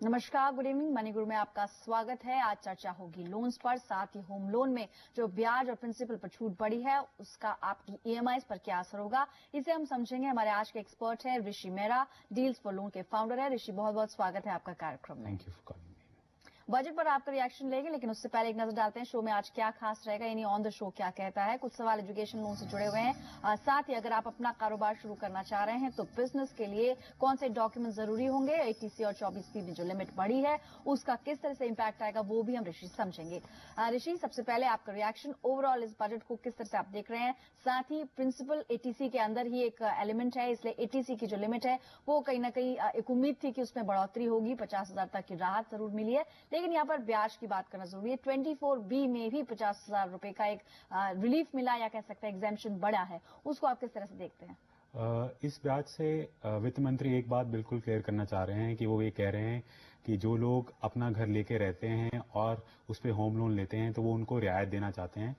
नमस्कार, good evening. Money गुरु में आपका स्वागत है। आज चर्चा होगी लोन्स पर, साथ ही होम लोन में जो ब्याज और प्रिंसिपल पर छूट बढ़ी है उसका आपकी ईएमआईज पर क्या असर होगा, इसे हम समझेंगे। हमारे आज के एक्सपर्ट है ऋषि मेहरा, डील्स फॉर लोन के फाउंडर है। ऋषि, बहुत बहुत स्वागत है आपका कार्यक्रम में। Thank you for calling. Budget पर आपका रिएक्शन लेंगे, लेकिन उससे पहले एक नजर डालते हैं शो में आज क्या खास रहेगा, यानी ऑन द शो क्या कहता है। कुछ सवाल एजुकेशन लोन से जुड़े हुए हैं। साथ ही अगर आप अपना कारोबार शुरू करना चाह रहे हैं तो बिजनेस के लिए कौन से डॉक्यूमेंट जरूरी होंगे, एटीसी और 24 में जो लिमिट बढ़ी है उसका किस तरह से इंपैक्ट आएगा, वो भी हम ऋषि समझेंगे। ऋषि, सबसे पहले आपका रिएक्शन ओवरऑल इस बजट को किस तरह से आप देख रहे हैं। साथ ही प्रिंसिपल एटीसी के अंदर ही एक एलिमेंट है, इसलिए एटीसी की जो लिमिट है वो कहीं ना कहीं एक उम्मीद थी कि उसमें बढ़ोतरी होगी, 50,000 तक की राहत जरूर मिली है, लेकिन यहाँ पर ब्याज की बात करना जरूरी है। 24B में भी 50,000 रुपए का एक रिलीफ मिला, या कह सकते हैं एग्जेम्पशन बढ़ा है, उसको आप किस तरह से देखते हैं। इस ब्याज से वित्त मंत्री एक बात बिल्कुल क्लियर करना चाह रहे हैं कि वो ये कह रहे हैं कि जो लोग अपना घर लेके रहते हैं और उस पर होम लोन लेते हैं तो वो उनको रियायत देना चाहते हैं।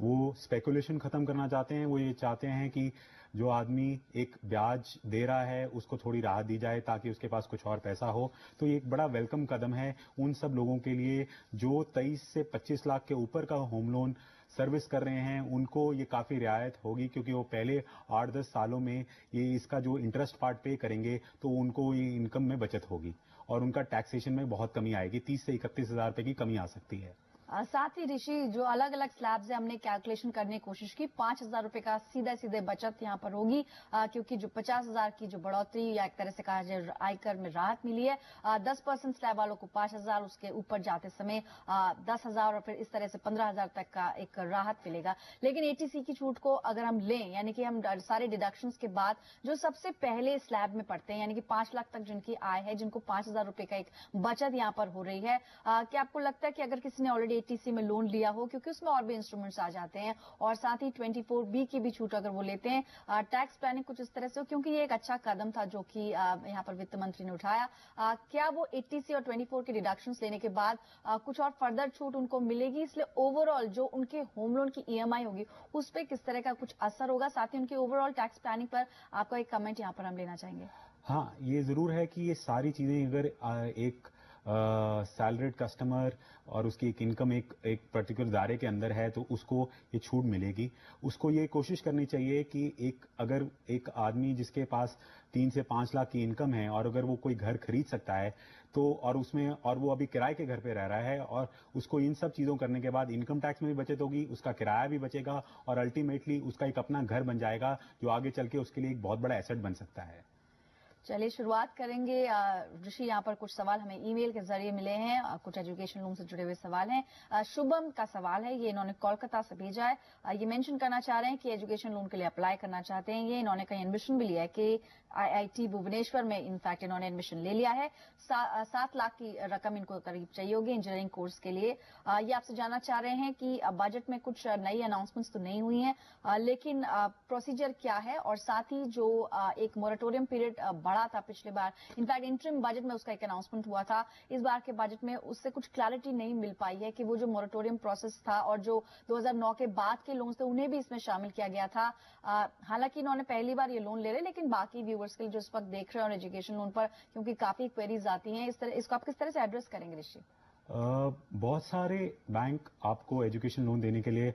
वो स्पेकुलेशन खत्म करना चाहते हैं। वो ये चाहते हैं कि जो आदमी एक ब्याज दे रहा है उसको थोड़ी राहत दी जाए ताकि उसके पास कुछ और पैसा हो। तो ये एक बड़ा वेलकम कदम है उन सब लोगों के लिए जो 23 से 25 लाख के ऊपर का होम लोन सर्विस कर रहे हैं। उनको ये काफी रियायत होगी क्योंकि वो पहले 8-10 सालों में ये इसका जो इंटरेस्ट पार्ट पे करेंगे तो उनको ये इनकम में बचत होगी और उनका टैक्सेशन में बहुत कमी आएगी। 30 से 31,000 रुपए की कमी आ सकती है। साथ ही ऋषि, जो अलग अलग स्लैब्स है हमने कैलकुलेशन करने की कोशिश की, 5,000 रुपए का सीधे बचत यहाँ पर होगी, क्योंकि जो 50,000 की जो बढ़ोतरी या एक तरह से कहा जाए आयकर में राहत मिली है, 10% स्लैब वालों को 5,000, उसके ऊपर जाते समय 10,000 और फिर इस तरह से 15,000 तक का एक राहत मिलेगा। लेकिन एटीसी की छूट को अगर हम लें, यानी कि हम सारे डिडक्शंस के बाद जो सबसे पहले स्लैब में पड़ते हैं, यानी कि 5 लाख तक जिनकी आय है, जिनको 5,000 रुपए का एक बचत यहाँ पर हो रही है, क्या आपको लगता है कि अगर किसी ने ऑलरेडी एटीसी में लोन लिया हो, क्योंकि उसमें और भी इंस्ट्रूमेंट्स आ जाते हैं, और साथ ही 24B की भी छूट अगर वो लेते हैं, टैक्स प्लानिंग कुछ इस तरह से हो, क्योंकि ये एक अच्छा कदम था जो कि यहाँ पर वित्त मंत्री ने उठाया, क्या वो एटीसी और 24 के डिडक्शंस लेने के बाद कुछ और फर्दर छूट उनको मिलेगी, इसलिए ओवरऑल जो उनके होम लोन की ईएमआई होगी उस पर किस तरह का कुछ असर होगा। साथ ही उनकी ओवरऑल टैक्स प्लानिंग पर आपका एक कमेंट यहाँ पर हम लेना चाहेंगे। हाँ, ये जरूर है कि ये सारी चीजें अगर एक सैलरीड कस्टमर और उसकी एक इनकम एक पर्टिकुलर दायरे के अंदर है तो उसको ये छूट मिलेगी। उसको ये कोशिश करनी चाहिए कि अगर एक आदमी जिसके पास 3 से 5 लाख की इनकम है और अगर वो कोई घर खरीद सकता है तो और वो अभी किराए के घर पे रह रहा है और उसको इन सब चीजों करने के बाद इनकम टैक्स में भी बचत होगी, उसका किराया भी बचेगा और अल्टीमेटली उसका एक अपना घर बन जाएगा जो आगे चल के उसके लिए एक बहुत बड़ा एसेट बन सकता है। चलिए शुरुआत करेंगे। ऋषि, यहाँ पर कुछ सवाल हमें ईमेल के जरिए मिले हैं, कुछ एजुकेशन लोन से जुड़े हुए सवाल हैं। शुभम का सवाल है, ये इन्होंने कोलकाता से भेजा है। ये मेंशन करना चाह रहे हैं कि एजुकेशन लोन के लिए अप्लाई करना चाहते हैं। ये इन्होंने कहीं एडमिशन भी लिया है कि IIT भुवनेश्वर में, इनफैक्ट इन्होंने एडमिशन ले लिया है। 7 लाख की रकम इनको करीब चाहिए होगी इंजीनियरिंग कोर्स के लिए। ये आपसे जानना चाह रहे हैं कि बजट में कुछ नई अनाउंसमेंट्स तो नहीं हुई हैं, लेकिन प्रोसीजर क्या है, और साथ ही जो एक मोरेटोरियम पीरियड बढ़ा था पिछले बार, इनफैक्ट इंटरिम बजट में उसका एक अनाउंसमेंट हुआ था, इस बार के बजट में उससे कुछ क्लैरिटी नहीं मिल पाई है कि वो जो मोरेटोरियम प्रोसेस था और जो 2009 के बाद के लोन्स थे उन्हें भी इसमें शामिल किया गया था। हालांकि इन्होंने पहली बार ये लोन ले रहे, लेकिन बाकी व्यूअर्स के लिए जो इस वक्त देख रहे हैं और एजुकेशन लोन पर क्योंकि काफी क्वेरीज आती हैं, इसको आप किस तरह से एड्रेस करेंगे ऋषि। बहुत सारे बैंक आपको एजुकेशन लोन देने के लिए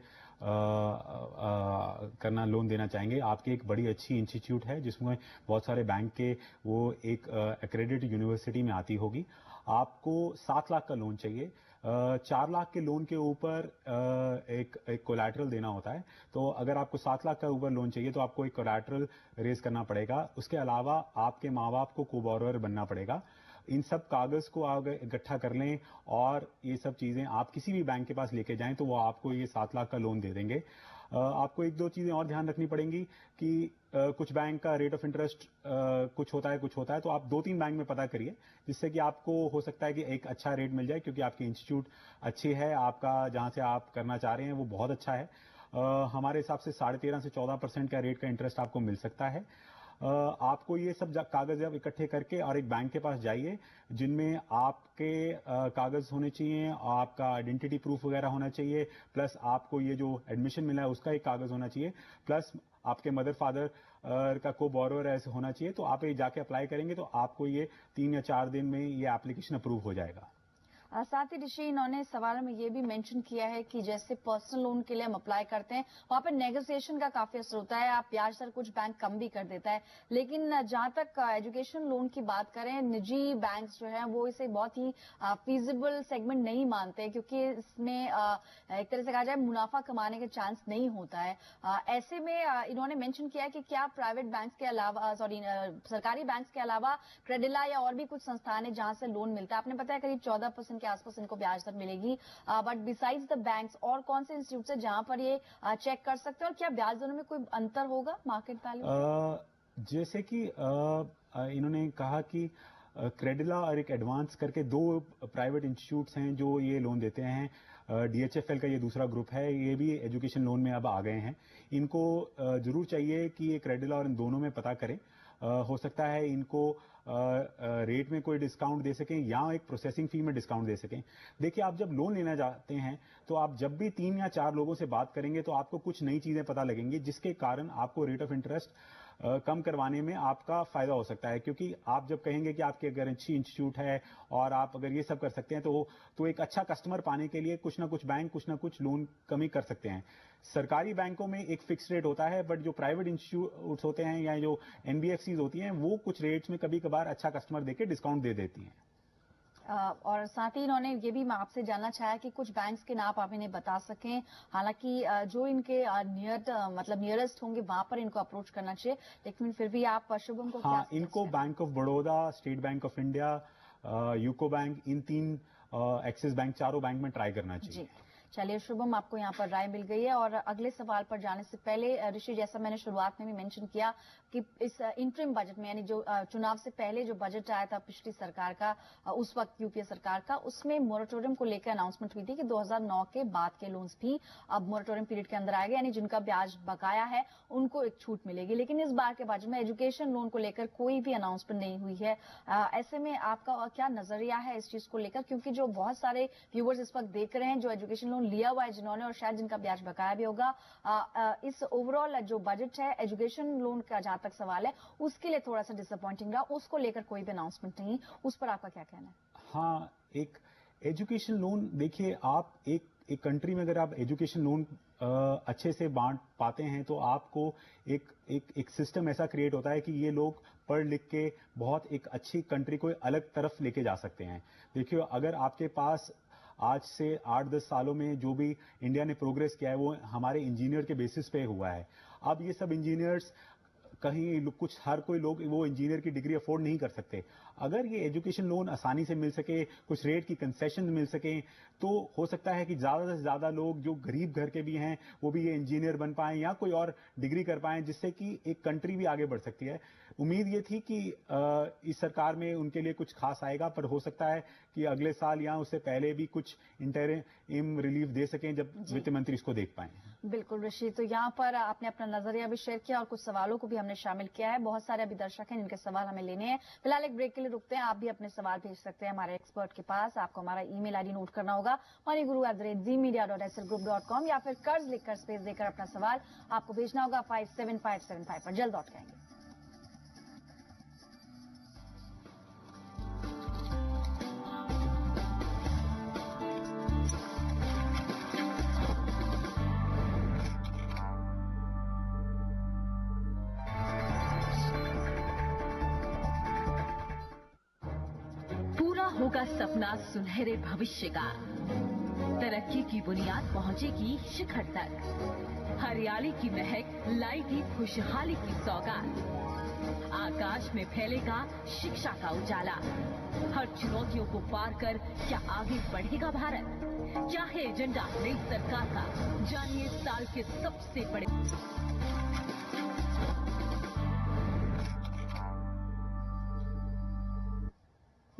लोन देना चाहेंगे। आपकी एक बड़ी अच्छी इंस्टीट्यूट है जिसमें बहुत सारे बैंक के वो एक एक्रेडिटेड यूनिवर्सिटी में आती होगी। आपको 7 लाख का लोन चाहिए। 4 लाख के लोन के ऊपर एक कोलैटरल देना होता है। तो अगर आपको 7 लाख का ऊपर लोन चाहिए तो आपको एक कोलैटरल रेज करना पड़ेगा। उसके अलावा आपके माँ बाप को कोबोरोवर बनना पड़ेगा। इन सब कागज को आप इकट्ठा कर लें और ये सब चीजें आप किसी भी बैंक के पास लेके जाएं तो वो आपको ये 7 लाख का लोन दे देंगे। आपको 1-2 चीजें और ध्यान रखनी पड़ेंगी कि कुछ बैंक का रेट ऑफ इंटरेस्ट कुछ होता है, तो आप 2-3 बैंक में पता करिए जिससे कि आपको हो सकता है कि एक अच्छा रेट मिल जाए, क्योंकि आपकी इंस्टीट्यूट अच्छी है, आपका जहां से आप करना चाह रहे हैं वो बहुत अच्छा है। हमारे हिसाब से 13.5 से 14% का रेट का इंटरेस्ट आपको मिल सकता है। आपको ये सब कागज अब इकट्ठे करके और एक बैंक के पास जाइए जिनमें आपके कागज होने चाहिए, आपका आइडेंटिटी प्रूफ वगैरह होना चाहिए, प्लस आपको ये जो एडमिशन मिला है उसका एक कागज होना चाहिए, प्लस आपके मदर फादर का को बोरोवर ऐसे होना चाहिए। तो आप ये जाके अप्लाई करेंगे तो आपको ये 3 या 4 दिन में ये एप्लीकेशन अप्रूव हो जाएगा। साथ ही ऋषि इन्होंने सवाल में ये भी मेंशन किया है कि जैसे पर्सनल लोन के लिए हम अप्लाई करते हैं वहां पर नेगोशिएशन का काफी असर होता है, आप ब्याज दर कुछ बैंक कम भी कर देता है, लेकिन जहां तक एजुकेशन लोन की बात करें निजी बैंक जो है वो इसे बहुत ही फीजिबल सेगमेंट नहीं मानते क्योंकि इसमें एक तरह से कहा जाए मुनाफा कमाने का चांस नहीं होता है। ऐसे में इन्होंने मेंशन किया है कि क्या प्राइवेट बैंक के अलावा सरकारी बैंक के अलावा क्रेडिला या और भी कुछ संस्थान है जहां से लोन मिलता है। आपने बताया करीब 14% के आसपास इनको ब्याज दर मिलेगी, बट बिसाइड्स द बैंक्स और कौन से इंस्टीट्यूट है जहां पर ये चेक कर सकते हैं और क्या ब्याज दरों में कोई अंतर होगा मार्केट वैल्यू? जैसे कि इन्होंने कहा कि क्रेडिला और एक एडवांस करके 2 प्राइवेट इंस्टीट्यूट्स हैं जो ये लोन देते हैं। DHFL का ये दूसरा ग्रुप है, ये भी एजुकेशन लोन में अब आ गए हैं। इनको जरूर चाहिए कि ये क्रेडिला और इन दोनों में पता करें, हो सकता है इनको रेट में कोई डिस्काउंट दे सकें या एक प्रोसेसिंग फी में डिस्काउंट दे सकें। देखिए, आप जब लोन लेना चाहते हैं तो आप जब भी 3 या 4 लोगों से बात करेंगे तो आपको कुछ नई चीजें पता लगेंगी जिसके कारण आपको रेट ऑफ इंटरेस्ट कम करवाने में आपका फायदा हो सकता है। क्योंकि आप जब कहेंगे कि आपकी अगर अच्छी इंस्टीट्यूट है और आप अगर ये सब कर सकते हैं तो एक अच्छा कस्टमर पाने के लिए कुछ ना कुछ बैंक कुछ ना कुछ लोन कमी कर सकते हैं। सरकारी बैंकों में एक फिक्स रेट होता है, बट जो प्राइवेट इंस्टीट्यूट्स होते हैं या जो NBFCs होती हैं वो कुछ रेट्स में कभी कभार अच्छा कस्टमर देके डिस्काउंट दे देती हैं। और साथ ही इन्होंने ये भी आपसे जानना चाहा कि कुछ बैंक्स के नाम आप इन्हें बता सकें, हालांकि जो इनके नियरेस्ट होंगे वहां पर इनको अप्रोच करना चाहिए, लेकिन फिर भी आप शुभम को हाँ, इनको bank of Baroda, state bank of India, UCO bank, in 3 axis bank, चारों बैंक में ट्राई करना चाहिए। चलिए शुभम, आपको यहाँ पर राय मिल गई है। और अगले सवाल पर जाने से पहले ऋषि, जैसा मैंने शुरुआत में भी मेंशन किया कि इस इंटरिम बजट में यानी जो चुनाव से पहले जो बजट आया था पिछली सरकार का, उस वक्त यूपीए सरकार का, उसमें मोरेटोरियम को लेकर अनाउंसमेंट हुई थी कि 2009 के बाद के लोन्स भी अब मोरेटोरियम पीरियड के अंदर आएंगे, यानी जिनका ब्याज बकाया है उनको एक छूट मिलेगी। लेकिन इस बार के बजट में एजुकेशन लोन को लेकर कोई भी अनाउंसमेंट नहीं हुई है। ऐसे में आपका क्या नजरिया है इस चीज को लेकर, क्योंकि जो बहुत सारे व्यूवर्स इस वक्त देख रहे हैं जो एजुकेशन लोन लिया हुआ है जिन्होंने और शायद जिनका ब्याज बकाया भी होगा, इस ओवरऑल जो बजट है एजुकेशन लोन का जहां तक सवाल है उसके लिए थोड़ा सा डिसअपॉइंटिंग रहा, उसको लेकर कोई भी अनाउंसमेंट नहीं, उस पर आपका क्या कहना है? हाँ, एक एजुकेशन लोन, देखिए आप एक कंट्री में अगर आप एजुकेशन लोन अच्छे से बांट पाते हैं तो आपको एक सिस्टम ऐसा क्रिएट होता है कि ये लोग पढ़ लिख के बहुत एक अच्छी कंट्री को अलग तरफ लेके जा सकते हैं। देखिए, अगर आपके पास आज से 8-10 सालों में जो भी इंडिया ने प्रोग्रेस किया है वो हमारे इंजीनियर के बेसिस पे हुआ है। अब ये सब इंजीनियर्स कहीं कुछ हर कोई लोग वो इंजीनियर की डिग्री अफोर्ड नहीं कर सकते। अगर ये एजुकेशन लोन आसानी से मिल सके, कुछ रेट की कंसेशन मिल सके, तो हो सकता है कि ज्यादा से ज्यादा लोग जो गरीब घर के भी हैं वो भी ये इंजीनियर बन पाएं या कोई और डिग्री कर पाएं, जिससे कि एक कंट्री भी आगे बढ़ सकती है। उम्मीद ये थी कि इस सरकार में उनके लिए कुछ खास आएगा, पर हो सकता है कि अगले साल या उससे पहले भी कुछ इंटरिम रिलीफ दे सकें जब वित्त मंत्री इसको देख पाए। बिल्कुल ऋषि, तो यहाँ पर आपने अपना नजरिया भी शेयर किया और कुछ सवालों को भी हमने शामिल किया है। बहुत सारे अभी दर्शक हैं जिनके सवाल हमें लेने हैं। फिलहाल एक ब्रेक के लिए रुकते हैं। आप भी अपने सवाल भेज सकते हैं हमारे एक्सपर्ट के पास। आपको हमारा ईमेल आईडी नोट करना होगा moniguru@zmedia.slgroup.com या फिर कर्ज लिखकर स्पेस देकर अपना सवाल आपको भेजना होगा 57575 पर। जल्द लौट आएंगे। होगा सपना सुनहरे भविष्य का, तरक्की की बुनियाद पहुंचेगी शिखर तक, हरियाली की महक लाएगी खुशहाली की सौगात, आकाश में फैलेगा शिक्षा का उजाला, हर चुनौतियों को पार कर क्या आगे बढ़ेगा भारत, क्या है एजेंडा नई सरकार का, जानिए साल के सबसे बड़े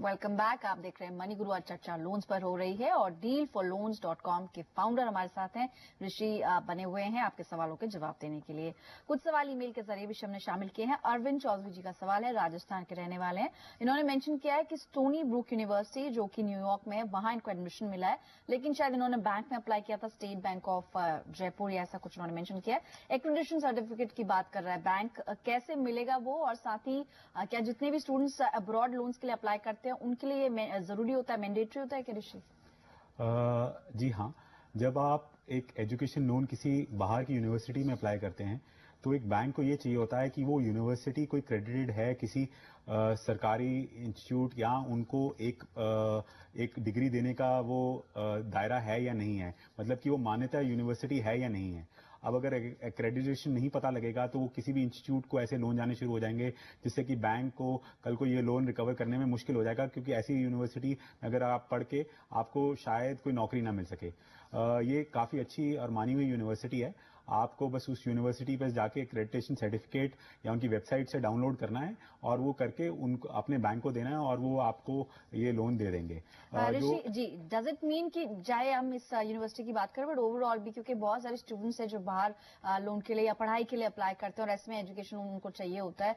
वेलकम बैक। आप देख रहे हैं मनी गुरु। आज चर्चा लोन्स पर हो रही है और dealforloans.com के फाउंडर हमारे साथ हैं, ऋषि बने हुए हैं आपके सवालों के जवाब देने के लिए। कुछ सवाल ईमेल के जरिए भी हमने शामिल किए हैं। अरविंद चौधरी जी का सवाल है, राजस्थान के रहने वाले हैं। इन्होंने मेंशन किया है कि स्टोनी ब्रुक यूनिवर्सिटी जो कि न्यूयॉर्क में है, वहां इनको एडमिशन मिला है, लेकिन शायद इन्होंने बैंक में अप्लाई किया था, स्टेट बैंक ऑफ जयपुर या ऐसा कुछ उन्होंने मेंशन किया है। एक्रेडिटेशन सर्टिफिकेट की बात कर रहा है बैंक, कैसे मिलेगा वो, और साथ ही क्या जितने भी स्टूडेंट्स अब्रॉड लोन्स के लिए अप्लाई करते हैं उनके लिए ये जरूरी होता है, मैंडेटरी होता है क्या ऋषि? जी हाँ, जब आप एक एजुकेशन लोन किसी बाहर की यूनिवर्सिटी में अप्लाई करते हैं तो एक बैंक को ये चाहिए होता है कि वो यूनिवर्सिटी कोई क्रेडिटेड है किसी सरकारी इंस्टीट्यूट, या उनको एक डिग्री देने का वो दायरा है या नहीं है, मतलब कि वो मान्यता यूनिवर्सिटी है या नहीं है। अब अगर एक्रेडिटेशन नहीं पता लगेगा तो वो किसी भी इंस्टीट्यूट को ऐसे लोन जाने शुरू हो जाएंगे, जिससे कि बैंक को कल को ये लोन रिकवर करने में मुश्किल हो जाएगा, क्योंकि ऐसी यूनिवर्सिटी अगर आप पढ़ के आपको शायद कोई नौकरी ना मिल सके। ये काफ़ी अच्छी और मानी हुई यूनिवर्सिटी है। आपको बस उस यूनिवर्सिटी पर जाके एक्रेडिटेशन सर्टिफिकेट या उनकी वेबसाइट से डाउनलोड करना है और वो करके उनको अपने बैंक को देना है और वो आपको ये लोन दे देंगे। ऋषि जी, डज इट मीन कि चाहे हम इस यूनिवर्सिटी की बात करें बट ओवरऑल भी, क्योंकि बहुत सारे स्टूडेंट्स हैं जो बाहर लोन के लिए या पढ़ाई के लिए अप्लाई करते हैं और ऐसे में एजुकेशन उनको चाहिए होता है,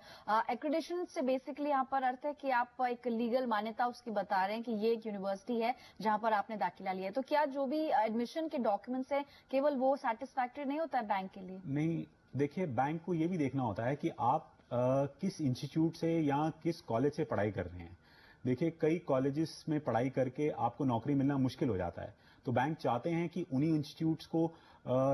एक्रेडिटेशन से बेसिकली यहाँ पर अर्थ है कि आप एक लीगल मान्यता उसकी बता रहे हैं कि ये एक यूनिवर्सिटी है जहां पर आपने दाखिला लिया है, तो क्या जो भी एडमिशन के डॉक्यूमेंट्स है केवल वो सेटिस्फैक्टरी नहीं होता है बैंक के लिए? नहीं, देखिए बैंक को ये भी देखना होता है कि आप किस इंस्टीट्यूट से या किस कॉलेज से पढ़ाई कर रहे हैं। देखिए कई कॉलेजेस में पढ़ाई करके आपको नौकरी मिलना मुश्किल हो जाता है, तो बैंक चाहते हैं कि उन्हीं इंस्टीट्यूट्स को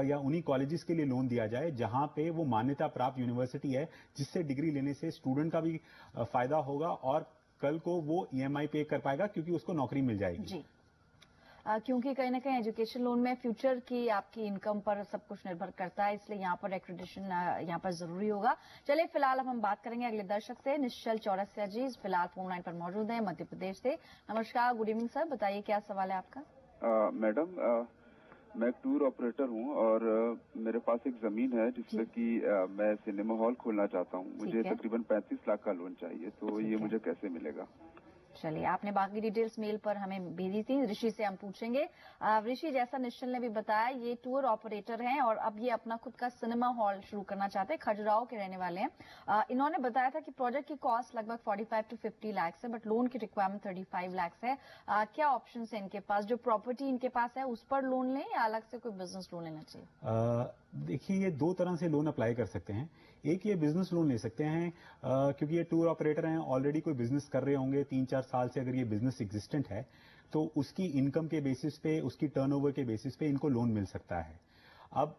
या उन्हीं कॉलेजेस के लिए लोन दिया जाए जहां पे वो मान्यता प्राप्त यूनिवर्सिटी है, जिससे डिग्री लेने से स्टूडेंट का भी फायदा होगा और कल को वो ईएमआई पे कर पाएगा क्योंकि उसको नौकरी मिल जाएगी। जी, क्योंकि कहीं ना कहीं एजुकेशन लोन में फ्यूचर की आपकी इनकम पर सब कुछ निर्भर करता है, इसलिए यहाँ पर एक्रेडिटेशन यहाँ पर जरूरी होगा। चलिए फिलहाल अब हम बात करेंगे अगले दर्शक से, निश्चल चौरसिया जी फिलहाल फोन लाइन पर मौजूद है मध्य प्रदेश से। नमस्कार, गुड इवनिंग सर, बताइए क्या सवाल है आपका? मैडम, मैं एक टूर ऑपरेटर हूँ और मेरे पास एक जमीन है जिससे कि मैं सिनेमा हॉल खोलना चाहता हूँ। मुझे तकरीबन 35 लाख का लोन चाहिए, तो ये मुझे कैसे मिलेगा? चलिए, आपने बाकी डिटेल्स मेल पर हमें भेजी थी, ऋषि से हम पूछेंगे। ऋषि, जैसा निश्चल ने भी बताया, ये टूर ऑपरेटर हैं और अब ये अपना खुद का सिनेमा हॉल शुरू करना चाहते हैं, खजुराहो के रहने वाले हैं। इन्होंने बताया था कि प्रोजेक्ट की कॉस्ट लगभग 45 to 50 लाख है, बट लोन की रिक्वायरमेंट 35 लाख है। क्या ऑप्शन है इनके पास? जो प्रॉपर्टी इनके पास है उस पर लोन लें या अलग से कोई बिजनेस लोन लेना चाहिए? देखिए, ये दो तरह से लोन अप्लाई कर सकते हैं। एक ये बिजनेस लोन ले सकते हैं, क्योंकि ये टूर ऑपरेटर हैं, ऑलरेडी कोई बिजनेस कर रहे होंगे 3-4 साल से, अगर ये बिजनेस एग्जिस्टेंट है तो उसकी इनकम के बेसिस पे, उसकी टर्नओवर के बेसिस पे इनको लोन मिल सकता है। अब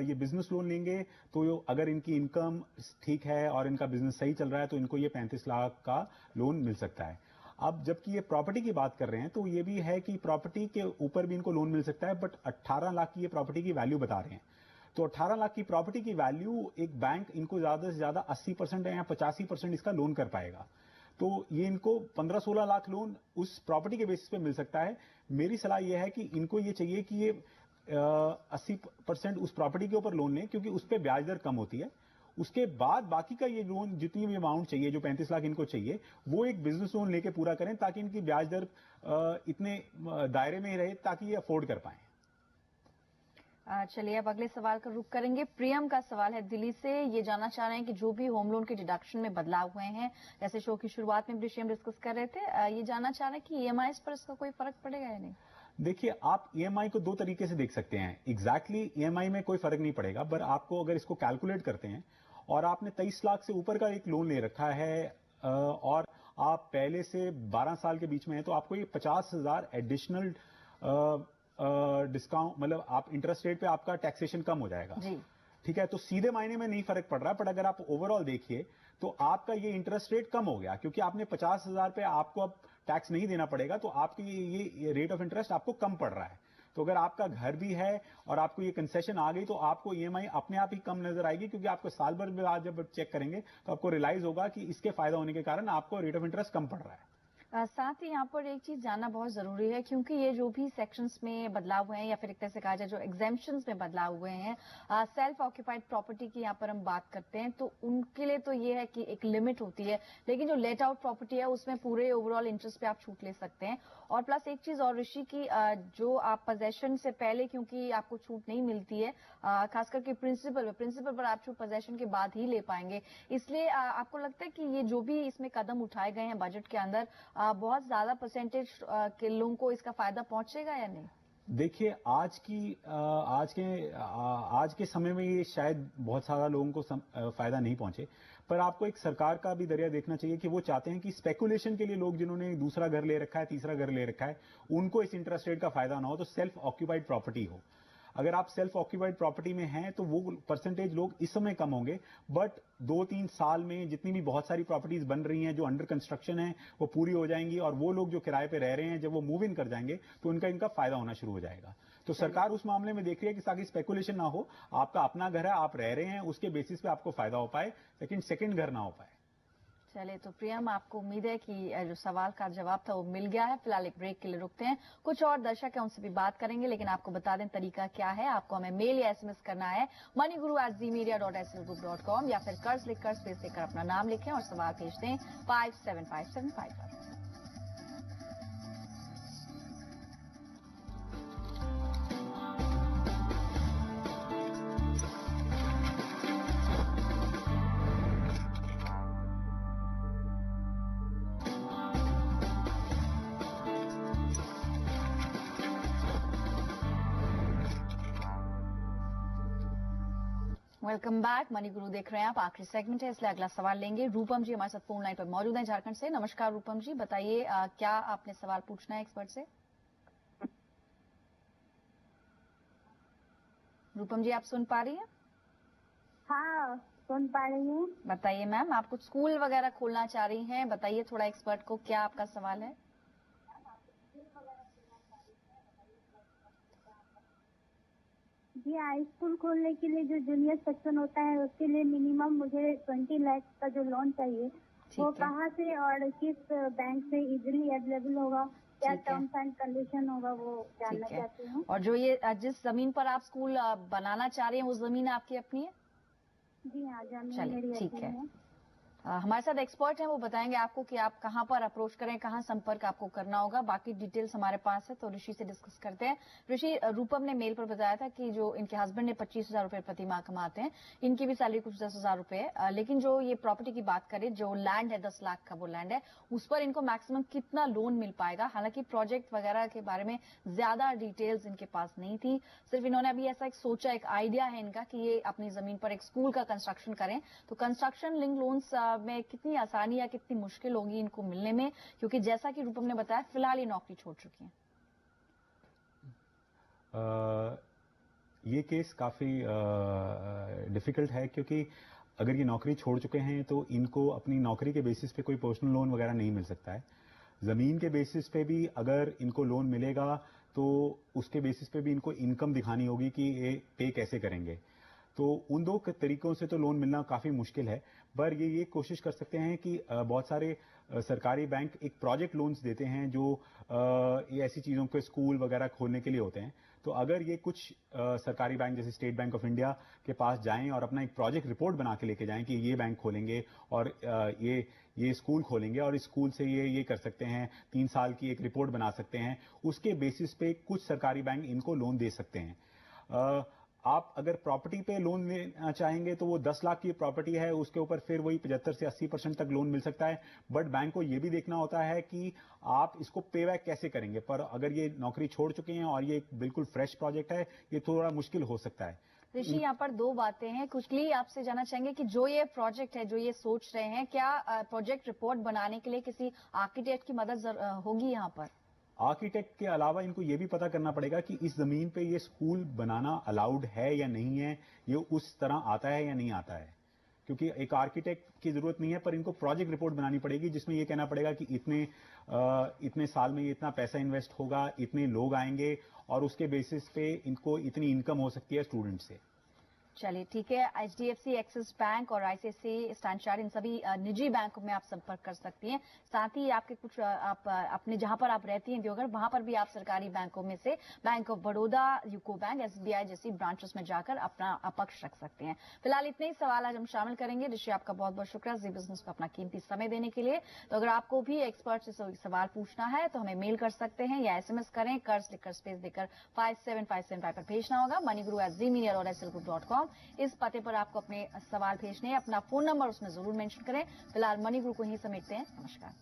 ये बिजनेस लोन लेंगे तो अगर इनकी इनकम ठीक है और इनका बिजनेस सही चल रहा है तो इनको ये 35 लाख का लोन मिल सकता है। अब जबकि ये प्रॉपर्टी की बात कर रहे हैं तो ये भी है कि प्रॉपर्टी के ऊपर भी इनको लोन मिल सकता है, बट 18 लाख की ये प्रॉपर्टी की वैल्यू बता रहे हैं। तो 18 लाख की प्रॉपर्टी की वैल्यू एक बैंक इनको ज्यादा से ज्यादा 80% या 85% इसका लोन कर पाएगा, तो ये इनको 15-16 लाख लोन उस प्रॉपर्टी के बेसिस पे मिल सकता है। मेरी सलाह यह है कि इनको ये चाहिए कि ये 80% उस प्रॉपर्टी के ऊपर लोन लें, क्योंकि उस पर ब्याज दर कम होती है। उसके बाद बाकी का ये लोन जितनी भी अमाउंट चाहिए, जो 35 लाख इनको चाहिए, वो एक बिजनेस लोन लेके पूरा करें, ताकि इनकी ब्याज दर इतने दायरे में ही रहे ताकि ये अफोर्ड कर पाए। चलिए अब अगले सवाल का रुख करेंगे। प्रियम का सवाल है दिल्ली से, ये जानना चाह रहे हैं कि जो भी होम लोन के डिडक्शन में बदलाव हुए हैं, जैसे शो की शुरुआत में भी हम डिस्कस कर रहे थे, ये जानना चाह रहे हैं कि ईएमआई पर इसका कोई फर्क पड़ेगा या नहीं? देखिए, आप ईएमआई को दो तरीके से देख सकते हैं। एग्जैक्टली ईएमआई में कोई फर्क नहीं पड़ेगा, पर आपको अगर इसको कैलकुलेट करते हैं और आपने 23 लाख से ऊपर का एक लोन ले रखा है और आप पहले से 12 साल के बीच में है, तो आपको ये 50,000 एडिशनल डिस्काउंट, मतलब आप इंटरेस्ट रेट पे आपका टैक्सेशन कम हो जाएगा। जी, ठीक है, तो सीधे मायने में नहीं फर्क पड़ रहा, बट अगर आप ओवरऑल देखिए तो आपका ये इंटरेस्ट रेट कम हो गया, क्योंकि आपने 50,000 पे आपको अब टैक्स नहीं देना पड़ेगा, तो आपकी ये रेट ऑफ इंटरेस्ट आपको कम पड़ रहा है। तो अगर आपका घर भी है और आपको ये कंसेशन आ गई तो आपको ईएमआई अपने आप ही कम नजर आएगी, क्योंकि आपको साल भर बाद जब चेक करेंगे तो आपको रियलाइज होगा कि इसके फायदा होने के कारण आपको रेट ऑफ इंटरेस्ट कम पड़ रहा है। साथ ही यहाँ पर एक चीज जानना बहुत जरूरी है, क्योंकि ये जो भी सेक्शंस में बदलाव हुए हैं या फिर एक तरह से कहा जाए जो एग्जेम्पशंस में बदलाव हुए हैं, सेल्फ ऑक्यूपाइड प्रॉपर्टी की यहाँ पर हम बात करते हैं तो उनके लिए तो ये है कि एक लिमिट होती है, लेकिन जो लेट आउट प्रॉपर्टी है उसमें पूरे ओवरऑल इंटरेस्ट पे आप छूट ले सकते हैं। और प्लस एक चीज और ऋषि की, जो आप पोजेशन से पहले क्योंकि आपको छूट नहीं मिलती है, खास करके प्रिंसिपल पर आप छूट पोजेशन के बाद ही ले पाएंगे। इसलिए आपको लगता है कि ये जो भी इसमें कदम उठाए गए हैं बजट के अंदर, बहुत ज्यादा परसेंटेज के लोगों को इसका फायदा पहुंचेगा या नहीं? देखिए, आज के समय में ये शायद बहुत सारा लोगों को फायदा नहीं पहुंचे, पर आपको एक सरकार का भी दरिया देखना चाहिए कि वो चाहते हैं कि स्पेकुलेशन के लिए लोग जिन्होंने दूसरा घर ले रखा है, तीसरा घर ले रखा है, उनको इस इंटरेस्ट रेट का फायदा ना हो, तो सेल्फ ऑक्यूपाइड प्रॉपर्टी हो। अगर आप सेल्फ ऑक्यूपाइड प्रॉपर्टी में हैं तो वो परसेंटेज लोग इस समय कम होंगे, बट 2-3 साल में जितनी भी बहुत सारी प्रॉपर्टीज बन रही हैं जो अंडर कंस्ट्रक्शन है वो पूरी हो जाएंगी, और वो लोग जो किराए पे रह रहे हैं जब वो मूव इन कर जाएंगे तो इनका फायदा होना शुरू हो जाएगा। तो सरकार उस मामले में देख रही है कि ताकि स्पेकुलेशन ना हो, आपका अपना घर है, आप रह रहे हैं, उसके बेसिस पे आपको फायदा हो पाए, लेकिन सेकंड घर ना हो पाए। चलिए, तो प्रियम, आपको उम्मीद है कि जो सवाल का जवाब था वो मिल गया है। फिलहाल एक ब्रेक के लिए रुकते हैं, कुछ और दर्शक है उनसे भी बात करेंगे, लेकिन आपको बता दें तरीका क्या है। आपको हमें मेल या SMS करना है moniguru@zmedia.slgroup.com, या फिर कर्ज लिखकर स्पेस देकर अपना नाम लिखें और सवाल भेज दें 57575 पर। Welcome back. मनी गुरु देख रहे हैं आप, आखिरी सेगमेंट है इसलिए अगला सवाल लेंगे। रूपम जी हमारे साथ फोन लाइन पर मौजूद हैं झारखंड से। नमस्कार रूपम जी, बताइए क्या आपने सवाल पूछना है एक्सपर्ट से? रूपम जी, आप सुन पा रही हैं? हाँ, सुन पा रही हूँ। बताइए मैम, आप कुछ स्कूल वगैरह खोलना चाह रही हैं, बताइए थोड़ा एक्सपर्ट को क्या आपका सवाल है। जी हाँ, स्कूल खोलने के लिए जो जूनियर सेक्शन होता है उसके लिए मिनिमम मुझे 20 लाख का जो लोन चाहिए वो कहाँ से और किस बैंक से इजीली अवेलेबल होगा, क्या टर्म्स एंड कंडीशन होगा, वो जानना चाहती हूँ। और जो ये जिस जमीन पर आप स्कूल बनाना चाह रही हैं वो जमीन आपकी अपनी है? जी हाँ, जमीन मेरी अपनी है। हमारे साथ एक्सपर्ट हैं, वो बताएंगे आपको कि आप कहां पर अप्रोच करें, कहां संपर्क आपको करना होगा। बाकी डिटेल्स हमारे पास है, तो ऋषि से डिस्कस करते हैं। ऋषि, रूपम ने मेल पर बताया था कि जो इनके हस्बैंड ने 25,000 रुपए प्रति माह कमाते हैं, इनकी भी सैलरी कुछ 10,000 रुपए है, लेकिन जो ये प्रॉपर्टी की बात करें, जो लैंड है 10 लाख का वो लैंड है, उस पर इनको मैक्सिमम कितना लोन मिल पाएगा। हालांकि प्रोजेक्ट वगैरह के बारे में ज्यादा डिटेल्स इनके पास नहीं थी, सिर्फ इन्होंने अभी ऐसा एक सोचा, एक आइडिया है इनका कि ये अपनी जमीन पर एक स्कूल का कंस्ट्रक्शन करें। तो कंस्ट्रक्शन लिंक लोन्स में कितनी आसानी या कितनी मुश्किल होगी इनको मिलने में, क्योंकि जैसा कि रूपम ने बताया फिलहाल ये नौकरी छोड़ चुकी हैं। ये केस काफी डिफिकल्ट है, क्योंकि अगर ये नौकरी छोड़ चुके हैं तो इनको अपनी नौकरी के बेसिस पे कोई पर्सनल लोन वगैरह नहीं मिल सकता है। जमीन के बेसिस पे भी अगर इनको लोन मिलेगा तो उसके बेसिस पे भी इनको इनकम दिखानी होगी कि ये पे कैसे करेंगे। तो उन दो तरीकों से तो लोन मिलना काफी मुश्किल है, पर ये कोशिश कर सकते हैं कि बहुत सारे सरकारी बैंक एक प्रोजेक्ट लोन्स देते हैं जो ये ऐसी चीजों के स्कूल वगैरह खोलने के लिए होते हैं। तो अगर ये कुछ सरकारी बैंक जैसे स्टेट बैंक ऑफ इंडिया के पास जाएं और अपना एक प्रोजेक्ट रिपोर्ट बना के लेके जाएं कि ये बैंक खोलेंगे और ये स्कूल खोलेंगे और इस स्कूल से ये कर सकते हैं, 3 साल की एक रिपोर्ट बना सकते हैं, उसके बेसिस पे कुछ सरकारी बैंक इनको लोन दे सकते हैं। आप अगर प्रॉपर्टी पे लोन लेना चाहेंगे तो वो 10 लाख की प्रॉपर्टी है, उसके ऊपर फिर वही 75 से 80% तक लोन मिल सकता है, बट बैंक को ये भी देखना होता है कि आप इसको पे बैक कैसे करेंगे। पर अगर ये नौकरी छोड़ चुके हैं और ये एक बिल्कुल फ्रेश प्रोजेक्ट है, ये थोड़ा मुश्किल हो सकता है। ऋषि, यहाँ पर दो बातें हैं, कुछ लिए आपसे जानना चाहेंगे कि जो ये प्रोजेक्ट है, जो ये सोच रहे हैं, क्या प्रोजेक्ट रिपोर्ट बनाने के लिए किसी आर्किटेक्ट की मदद होगी यहाँ पर? आर्किटेक्ट के अलावा इनको ये भी पता करना पड़ेगा कि इस जमीन पे ये स्कूल बनाना अलाउड है या नहीं है, ये उस तरह आता है या नहीं आता है। क्योंकि एक आर्किटेक्ट की जरूरत नहीं है, पर इनको प्रोजेक्ट रिपोर्ट बनानी पड़ेगी जिसमें ये कहना पड़ेगा कि इतने साल में ये इतना पैसा इन्वेस्ट होगा, इतने लोग आएंगे और उसके बेसिस पे इनको इतनी इनकम हो सकती है स्टूडेंट से। चलिए ठीक है। HDFC, एक्सिस बैंक और ICICI, स्टैंड चार्टर्ड, इन सभी निजी बैंकों में आप संपर्क कर सकती हैं। साथ ही आपके कुछ आप अपने जहां पर आप रहती हैं देवघर, वहां पर भी आप सरकारी बैंकों में से bank of Baroda, UCO bank, SBI जैसी ब्रांचेस में जाकर अपना पक्ष रख सकते हैं। फिलहाल इतने ही सवाल आज हम शामिल करेंगे। ऋषि, आपका बहुत बहुत शुक्रिया जी बिजनेस को अपना कीमती समय देने के लिए। तो अगर आपको भी एक्सपर्ट से सवाल पूछना है तो हमें मेल कर सकते हैं या SMS करें, कर्ज लिखकर स्पेस देकर 57575 पर भेजना होगा। moneyGuru@gmail और slgroup.com इस पते पर आपको अपने सवाल भेजने हैं। अपना फोन नंबर उसमें जरूर मेंशन करें। फिलहाल मनी गुरु को ही समेटते हैं। नमस्कार।